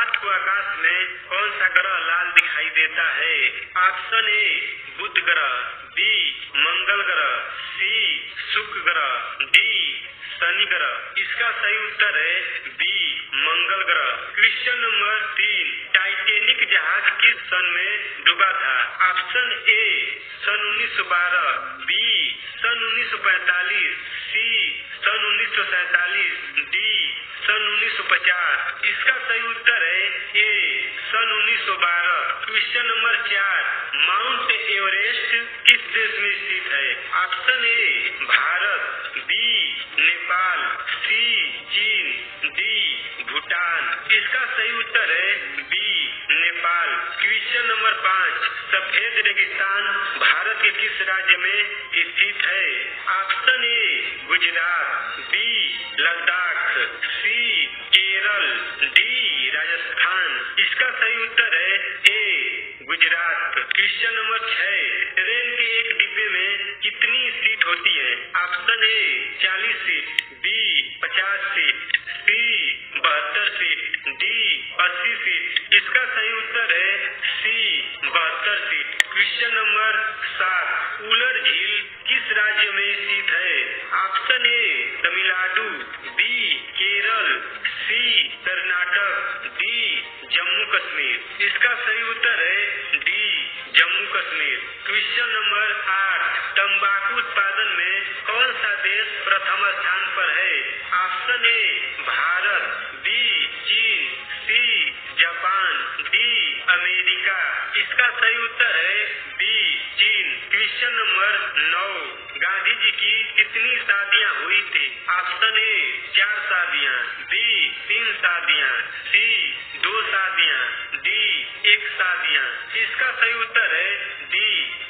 रात को आकाश में कौन सा ग्रह लाल दिखाई देता है? ऑप्शन ए बुध ग्रह, बी मंगल ग्रह, सी शुक्र ग्रह, डी शनि ग्रह। इसका सही उत्तर है बी मंगल ग्रह। क्वेश्चन नंबर 3, टाइटैनिक जहाज किस सन में डूबा था? ऑप्शन ए सन 1912, बी सन 1945, सी सन 1947, डी सन 1950। इसका सही उत्तर है ए सन 1912। क्वेश्चन नंबर 4, माउंट एवरेस्ट किस देश में स्थित है? ऑप्शन ए भारत, बी नेपाल, सी चीन, डी भूटान। इसका सही उत्तर है बी नेपाल। क्वेश्चन नंबर 5, सफेद रेगिस्तान भारत के किस राज्य में स्थित है? Option A Gujarat, B Ladakh, C Kerala, D Rajasthan. इसका सही उत्तर है A Gujarat. Question number 6, train के एक डिब्बे में कितनी सीट होती है? Option A 40 seat, B 50 seat, C 72 seat, D 80 seat. इसका सही उत्तर है सी 72 सीट। क्वेश्चन नंबर 7, उलर झील किस राज्य में स्थित है? Option A Tamil Nadu, B Kerala, C Karnataka, D Jammu Kashmir. इसका सही उत्तर है D Jammu Kashmir. Question number 8, तंबाकू उत्पादन में कौन सा देश प्रथम स्थान पर है? ऑप्शन ए भारत, बी चीन, सी जापान, डी अमेरिका। इसका सही उत्तर है बी चीन। क्वेश्चन नंबर 9, गांधी जी की कितनी शादियां हुई थी? ऑप्शन ए 4 शादियां, बी 3 शादियां, सी 2 शादियां, डी 1 शादियां। इसका सही उत्तर है डी